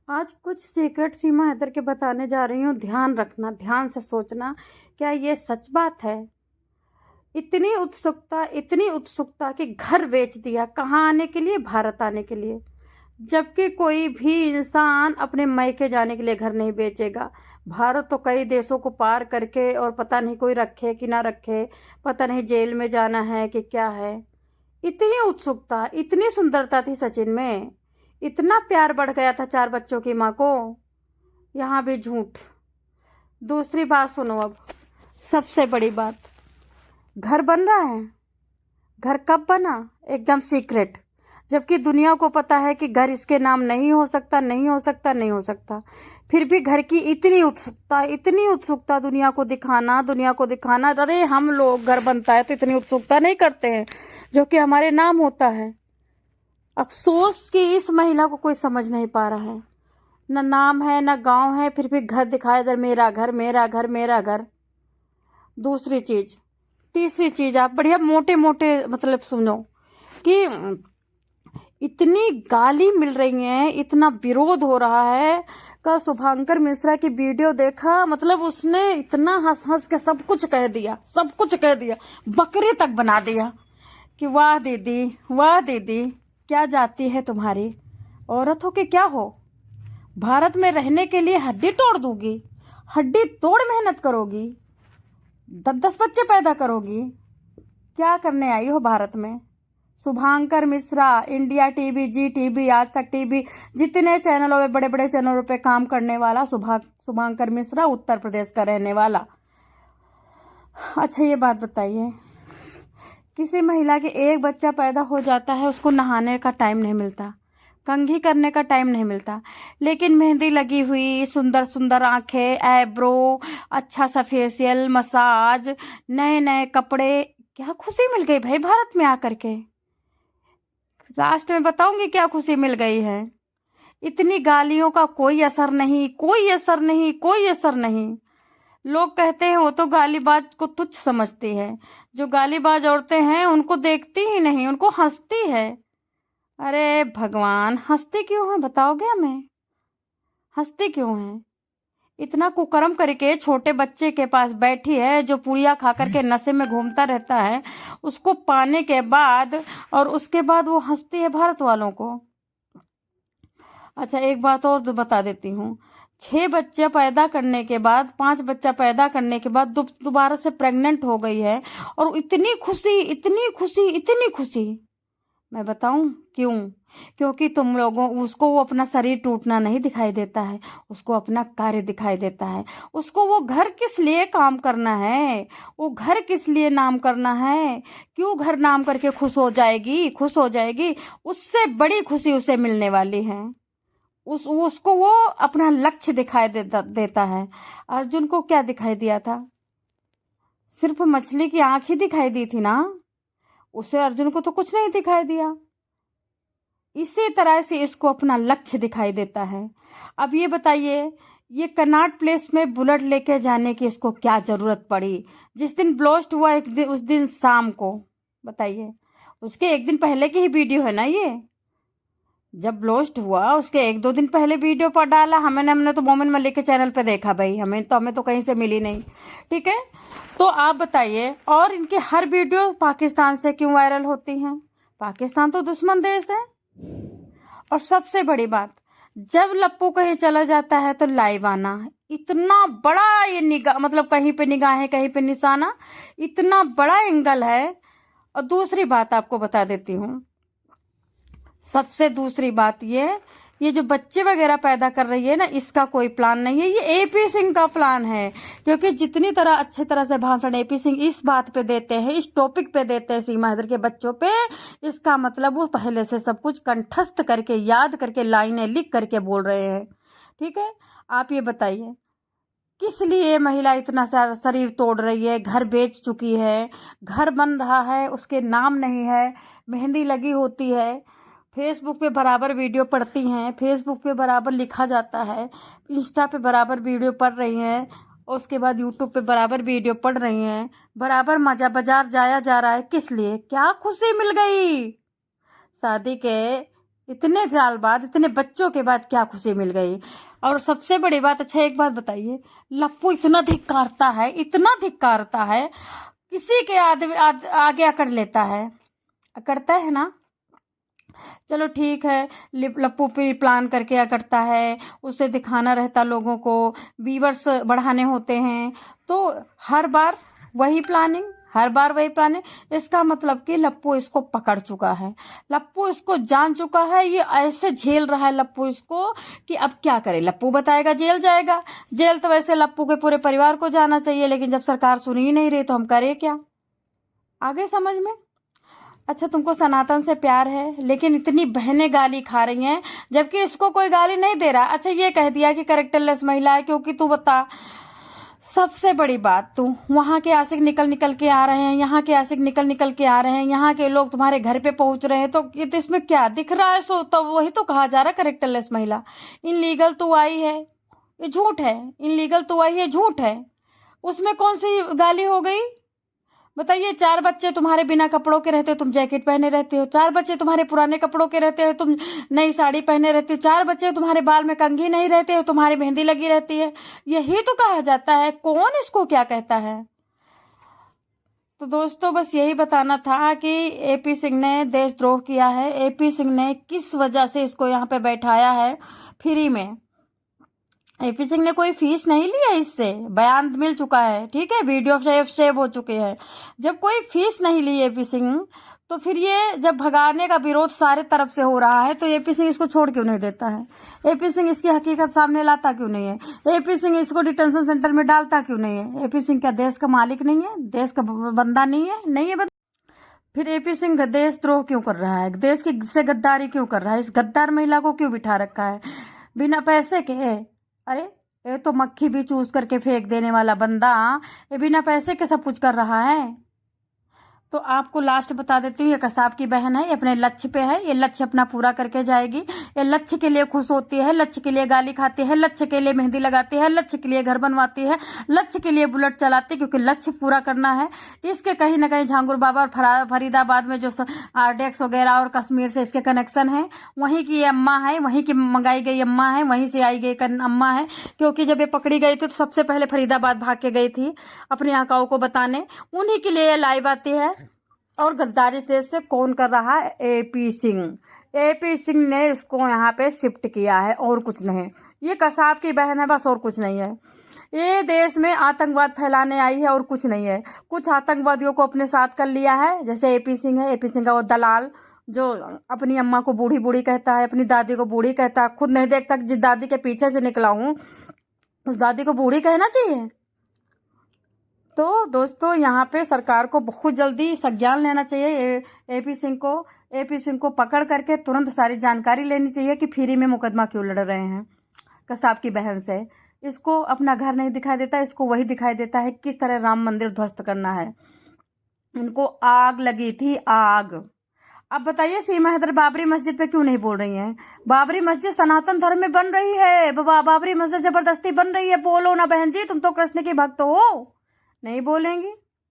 आज कुछ सीक्रेट सीमा हैदर के बताने जा रही हूँ। ध्यान रखना, ध्यान से सोचना, क्या ये सच बात है? इतनी उत्सुकता कि घर बेच दिया। कहाँ आने के लिए? भारत आने के लिए। जबकि कोई भी इंसान अपने मायके जाने के लिए घर नहीं बेचेगा। भारत तो कई देशों को पार करके, और पता नहीं कोई रखे कि ना रखे, पता नहीं जेल में जाना है कि क्या है। इतनी उत्सुकता, इतनी सुंदरता थी सचिन में, इतना प्यार बढ़ गया था 4 बच्चों की माँ को। यहाँ भी झूठ। दूसरी बात सुनो अब, सबसे बड़ी बात, घर बन रहा है। घर कब बना? एकदम सीक्रेट। जबकि दुनिया को पता है कि घर इसके नाम नहीं हो सकता, नहीं हो सकता, नहीं हो सकता। फिर भी घर की इतनी उत्सुकता दुनिया को दिखाना। अरे हम लोग घर बनता है तो इतनी उत्सुकता नहीं करते हैं जो कि हमारे नाम होता है। अफसोस कि इस महिला को कोई समझ नहीं पा रहा है। न नाम है, न गांव है, फिर भी घर दिखाया, इधर मेरा घर, मेरा घर, मेरा घर। तीसरी चीज आप बढ़िया मोटे मोटे मतलब सुनो कि इतनी गाली मिल रही है, इतना विरोध हो रहा है। का शुभांकर मिश्रा की वीडियो देखा, मतलब उसने इतना हंस हंस के सब कुछ कह दिया, बकरे तक बना दिया कि वाह दीदी, क्या जाती है तुम्हारी। औरत हो कि क्या हो? भारत में रहने के लिए हड्डी तोड़ दूंगी, हड्डी तोड़ मेहनत करोगी, 10 बच्चे पैदा करोगी। क्या करने आई हो भारत में? शुभांकर मिश्रा, इंडिया टीवी, जी टीवी, आज तक टीवी, जितने चैनलों में, बड़े बड़े चैनलों पे काम करने वाला शुभांकर मिश्रा, उत्तर प्रदेश का रहने वाला। अच्छा ये बात बताइए, किसी महिला के एक बच्चा पैदा हो जाता है, उसको नहाने का टाइम नहीं मिलता, कंघी करने का टाइम नहीं मिलता, लेकिन मेहंदी लगी हुई, सुंदर सुंदर आंखें, आईब्रो, अच्छा सा फेशियल, मसाज, नए नए कपड़े, क्या खुशी मिल गई भाई भारत में आकर के। लास्ट में बताऊंगी क्या खुशी मिल गई है। इतनी गालियों का कोई असर नहीं। लोग कहते हैं वो तो गालीबाज को तुच्छ समझती है। जो गालीबाज औरतें हैं उनको देखती ही नहीं, उनको हंसती है। अरे भगवान, हंसती क्यों है बताओगे हमें? हंसती क्यों है? इतना कुकर्म करके छोटे बच्चे के पास बैठी है, जो पुड़िया खा करके नशे में घूमता रहता है, उसको पाने के बाद, और उसके बाद वो हंसती है भारत वालों को। अच्छा एक बात और बता देती हूँ, 6 बच्चा पैदा करने के बाद, 5 बच्चा पैदा करने के बाद दोबारा से प्रेग्नेंट हो गई है, और इतनी खुशी। मैं बताऊं क्यों? क्योंकि तुम लोगों, उसको वो अपना शरीर टूटना नहीं दिखाई देता है, उसको अपना कार्य दिखाई देता है। उसको वो घर किस लिए काम करना है, वो घर किस लिए नाम करना है, क्यों घर नाम करके खुश हो जाएगी। उससे बड़ी खुशी उसे मिलने वाली है। उसको वो अपना लक्ष्य दिखाई देता है। अर्जुन को क्या दिखाई दिया था? सिर्फ मछली की आंख ही दिखाई दी थी ना, उसे अर्जुन को तो कुछ नहीं दिखाई दिया। इसी तरह से इसको अपना लक्ष्य दिखाई देता है। अब ये बताइए, ये कनॉट प्लेस में बुलेट लेके जाने की इसको क्या जरूरत पड़ी? जिस दिन ब्लास्ट हुआ उस दिन शाम को, बताइए, उसके एक दिन पहले की ही वीडियो है ना ये। जब ब्लास्ट हुआ उसके 1-2 दिन पहले वीडियो पर डाला, हमने तो मोमिन मलिक के चैनल पे देखा भाई, हमें तो कहीं से मिली नहीं। ठीक है, तो आप बताइए, और इनकी हर वीडियो पाकिस्तान से क्यों वायरल होती हैं? पाकिस्तान तो दुश्मन देश है। और सबसे बड़ी बात, जब लप्पू कहीं चला जाता है तो लाइव आना, इतना बड़ा ये निगाह, मतलब कहीं पे निगाहें कहीं पे निशाना, इतना बड़ा एंगल है। और दूसरी बात आपको बता देती हूँ, सबसे दूसरी बात, ये जो बच्चे वगैरह पैदा कर रही है ना, इसका कोई प्लान नहीं है, ये एपी सिंह का प्लान है। क्योंकि जितनी तरह अच्छी तरह से भाषण एपी सिंह इस बात पे देते हैं, इस टॉपिक पे देते हैं, सीमा हैदर के बच्चों पे, इसका मतलब वो पहले से सब कुछ कंठस्थ करके, याद करके, लाइनें लिख करके बोल रहे हैं। ठीक है, आप ये बताइए, किस लिए महिला इतना सारा शरीर तोड़ रही है? घर बेच चुकी है, घर बन रहा है, उसके नाम नहीं है, मेहंदी लगी होती है, फेसबुक पे बराबर वीडियो पढ़ती हैं, फेसबुक पे बराबर लिखा जाता है, इंस्टा पे बराबर वीडियो पढ़ रही हैं, और उसके बाद यूट्यूब पे बराबर वीडियो पढ़ रही हैं, बराबर मजा बाजार जाया जा रहा है। किस लिए? क्या खुशी मिल गई? शादी के इतने साल बाद, इतने बच्चों के बाद क्या खुशी मिल गई। और सबसे बड़ी बात, अच्छा एक बात बताइए, लप्पू इतना धिक्कारता है, इतना धिक्कारता है, किसी के आगे अकड़ लेता है, अकड़ता है ना। चलो ठीक है, लप्पू प्री प्लान करके अकड़ता है, उसे दिखाना रहता लोगों को, व्यूअर्स बढ़ाने होते हैं, तो हर बार वही प्लानिंग, हर बार वही प्लानिंग। इसका मतलब कि लप्पू इसको पकड़ चुका है, लप्पू इसको जान चुका है, ये ऐसे झेल रहा है लप्पू इसको कि अब क्या करे। लप्पू बताएगा जेल जाएगा, जेल तो वैसे लप्पू के पूरे परिवार को जाना चाहिए, लेकिन जब सरकार सुन ही नहीं रही तो हम करें क्या। आगे समझ में। अच्छा तुमको सनातन से प्यार है, लेकिन इतनी बहनें गाली खा रही हैं, जबकि इसको कोई गाली नहीं दे रहा। अच्छा ये कह दिया कि कैरेक्टरलेस महिला है, क्योंकि तू बता, सबसे बड़ी बात, तू वहां के आशिक निकल निकल के आ रहे हैं, यहाँ के आशिक निकल निकल के आ रहे हैं, यहाँ के लोग तुम्हारे घर पे पहुंच रहे हैं, तो ये तो इसमें क्या दिख रहा है। सो तो वही तो कहा जा रहा है कैरेक्टरलेस महिला। इनलीगल तू आई है, ये झूठ है। इनलीगल तू आई है, झूठ है। उसमें कौन सी गाली हो गई बताइए। 4 बच्चे तुम्हारे बिना कपड़ों के रहते हो, तुम जैकेट पहने रहते हो। 4 बच्चे तुम्हारे पुराने कपड़ों के रहते हो, तुम नई साड़ी पहने रहते हो। 4 बच्चे तुम्हारे बाल में कंघी नहीं रहते हो, तुम्हारी मेहंदी लगी रहती है। यही तो कहा जाता है, कौन इसको क्या कहता है। तो दोस्तों बस यही बताना था कि एपी सिंह ने देशद्रोह किया है। एपी सिंह ने किस वजह से इसको यहाँ पे बैठाया है फ्री में। एपी सिंह ने कोई फीस नहीं ली है इससे, बयान मिल चुका है, ठीक है, वीडियो सेव हो चुके हैं। जब कोई फीस नहीं ली एपी सिंह, तो फिर ये जब भगाने का विरोध सारे तरफ से हो रहा है, तो एपी सिंह इसको छोड़ क्यों नहीं देता है। एपी सिंह इसकी हकीकत सामने लाता क्यों नहीं है। एपी सिंह इसको डिटेंशन सेंटर में डालता क्यों नहीं है। एपी सिंह क्या देश का मालिक नहीं है, देश का बंदा नहीं है, नहीं है बंदा। फिर एपी सिंह देशद्रोह क्यों कर रहा है, देश की से गद्दारी क्यों कर रहा है, इस गद्दार महिला को क्यों बिठा रखा है बिना पैसे के। अरे ये तो मक्खी भी चूस करके फेंक देने वाला बंदा, ये बिना पैसे के सब कुछ कर रहा है। तो आपको लास्ट बता देती हूँ, ये कसाब की बहन है, ये अपने लक्ष्य पे है, ये लक्ष्य अपना पूरा करके जाएगी। ये लक्ष्य के लिए खुश होती है, लक्ष्य के लिए गाली खाती है, लक्ष्य के लिए मेहंदी लगाती है, लक्ष्य के लिए घर बनवाती है, लक्ष्य के लिए बुलेट चलाती है, क्योंकि लक्ष्य पूरा करना है। इसके कहीं ना कहीं झांगुर बाबा और फरीदाबाद में जो आरडेक्स वगैरह और कश्मीर से इसके कनेक्शन है, वहीं की अम्मा है, वहीं की मंगाई गई अम्मा है, वहीं से आई गई अम्मा है। क्योंकि जब ये पकड़ी गई थी तो सबसे पहले फरीदाबाद भाग के गई थी अपने आकाओं को बताने, उन्हीं के लिए लाइव आती है। और गद्दारी देश से कौन कर रहा है, एपी सिंह। एपी सिंह ने इसको यहाँ पे शिफ्ट किया है, और कुछ नहीं। ये कसाब की बहन है बस, और कुछ नहीं है। ये देश में आतंकवाद फैलाने आई है, और कुछ नहीं है। कुछ आतंकवादियों को अपने साथ कर लिया है, जैसे एपी सिंह है। एपी सिंह का वो दलाल जो अपनी अम्मा को बूढ़ी बूढ़ी कहता है, अपनी दादी को बूढ़ी कहता है, खुद नहीं देखता जिस दादी के पीछे से निकला हूं उस दादी को बूढ़ी कहना चाहिए। तो दोस्तों यहाँ पे सरकार को बहुत जल्दी संज्ञान लेना चाहिए एपी सिंह को। एपी सिंह को पकड़ करके तुरंत सारी जानकारी लेनी चाहिए कि फ्री में मुकदमा क्यों लड़ रहे हैं कसाब की बहन से। इसको अपना घर नहीं दिखाई देता, इसको वही दिखाई देता है किस तरह राम मंदिर ध्वस्त करना है। इनको आग लगी थी, आग। अब बताइए सीमा हैदर बाबरी मस्जिद पे क्यों नहीं बोल रही हैं। बाबरी मस्जिद सनातन धर्म में बन रही है, बाबरी मस्जिद जबरदस्ती बन रही है। बोलो ना बहन जी, तुम तो कृष्ण की भक्त हो। नहीं बोलेंगी।